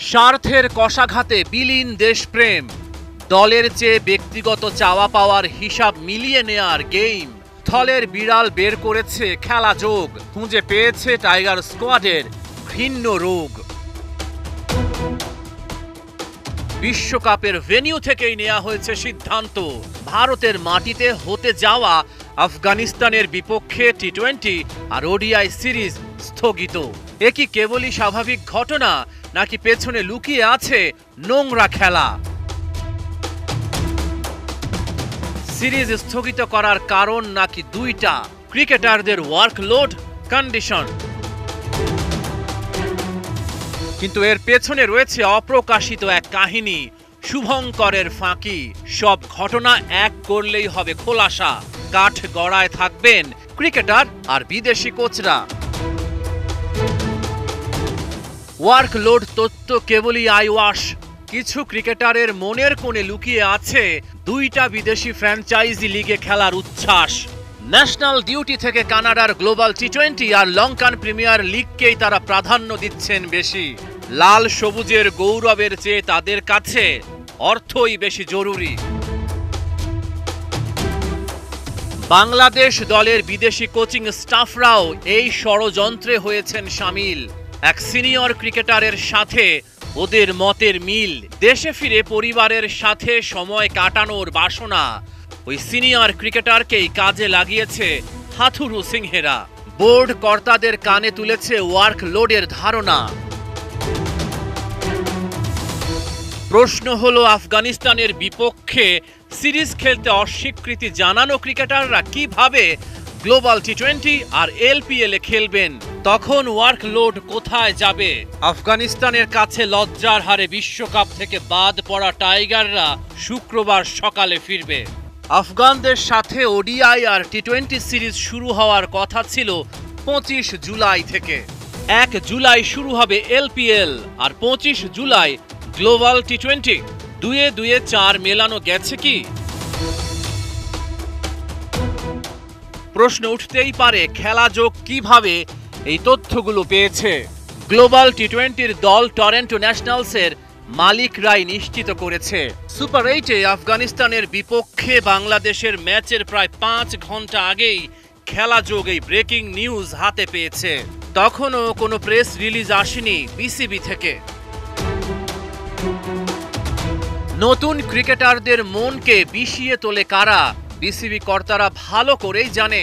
স্বার্থের কষাঘাতে বিলীন দেশপ্রেম, দলের চেয়ে ব্যক্তিগত চাওয়া পাওয়ার হিসাব মিলিয়ে নেয়ার গেম। থলের বিড়াল বের করেছে খেলা যোগ, খুঁজে পেয়েছে টাইগার স্কোয়াডের ঘৃণ্য রোগ। বিশ্বকাপের ভেন্যু থেকেই নেওয়া হয়েছে সিদ্ধান্ত, ভারতের মাটিতে হতে যাওয়া আফগানিস্তানের বিপক্ষে টি-20 আর ওডিআই সিরিজ স্থগিত। এ কি কেবলই স্বাভাবিক ঘটনা, নাকি পেছনে লুকিয়ে আছে নোংরা খেলা? সিরিজ স্থগিত করার কারণ নাকি দুইটা, ক্রিকেটারদের ওয়ার্কলোড, কন্ডিশন। কিন্তু এর পেছনে রয়েছে অপ্রকাশিত এক কাহিনী, শুভঙ্করের ফাঁকি। সব ঘটনা এক করলেই হবে খোলাসা, কাঠ গড়ায় থাকবেন ক্রিকেটার আর বিদেশি কোচরা। ওয়ার্কলোড তত্ত্ব কেবলই আইওয়াশ। কিছু ক্রিকেটারের মনের কোণে লুকিয়ে আছে দুইটা বিদেশি ফ্র্যাঞ্চাইজি লিগে খেলার উচ্ছ্বাস। ন্যাশনাল ডিউটি থেকে কানাডার গ্লোবাল টি-20 আর লঙ্কান প্রিমিয়ার লিগকেই তারা প্রাধান্য দিচ্ছেন বেশি। লাল সবুজের গৌরবের চেয়ে তাদের কাছে অর্থই বেশি জরুরি। বাংলাদেশ দলের বিদেশি কোচিং স্টাফরাও এই ষড়যন্ত্রে হয়েছেন শামিল। এক সিনিয়র ক্রিকেটারের সাথে ওদের মতের মিল, দেশে ফিরে পরিবারের সাথে সময় কাটানোর বাসনা। ওই সিনিয়র ক্রিকেটারকেই কাজে লাগিয়েছে হাথুরু সিংহেরা। বোর্ড কর্তাদের কানে তুলেছে ওয়ার্কলোডের ধারণা। প্রশ্ন হলো, আফগানিস্তানের বিপক্ষে সিরিজ খেলতে অস্বীকৃতি জানানো ক্রিকেটাররা কিভাবে গ্লোবাল টি-20 আর এলপিএল এ খেলবেন? তখন ওয়ার্কলোড কোথায় যাবে? আফগানিস্তানের কাছে লজ্জার হারে বিশ্বকাপ থেকে বাদ পড়া টাইগাররা শুক্রবার সকালে ফিরবে। আফগানদের সাথে ওডিআই আর টি-20 সিরিজ শুরু হওয়ার কথা ছিল 25 জুলাই থেকে। 1 জুলাই শুরু হবে এলপিএল আর 25 জুলাই গ্লোবাল টি-20। দুয়ে দুয়ে 4 মেলানো গেছে কি? প্রশ্ন উঠতেই পারে, খেলা যোগ কিভাবে এই তথ্যগুলো পেয়েছে? গ্লোবাল টি-20-র দল টরন্টো ন্যাশনালসের মালিকরাই নিশ্চিত করেছে। সুপার 8-এ আফগানিস্তানের বিপক্ষে বাংলাদেশের ম্যাচের প্রায় 5 ঘন্টা আগেই খেলা যোগ এই ব্রেকিং নিউজ হাতে পেয়েছে। তখনও কোনো প্রেস রিলিজ আসেনি বিসিবি থেকে। নতুন ক্রিকেটারদের মনকে বিষিয়ে তোলে কারা? বিসিবি কর্তারা ভালো করেই জানে।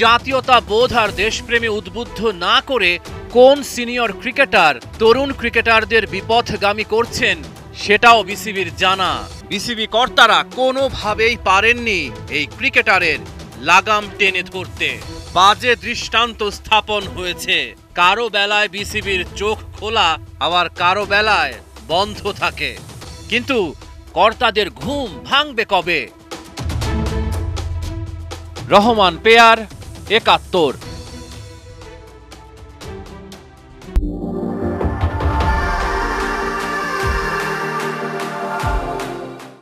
জাতীয়তা বোধ আর দেশপ্রেমে উদ্বুদ্ধ না করে কোন সিনিয়র ক্রিকেটার তরুণ ক্রিকেটারদের বিপথগামী করছেন সেটাও বিসিবির জানা। বিসিবি কর্তারা কোনোভাবেই পারেননি এই ক্রিকেটারের লাগাম টেনে ধরতে। বাজে দৃষ্টান্ত স্থাপন হয়েছে। কারো বেলায় বিসিবির চোখ খোলা, আবার কারো বেলায় বন্ধ থাকে। কিন্তু কর্তাদের ঘুম ভাঙবে কবে? রহমান পেয়ার, ৭১।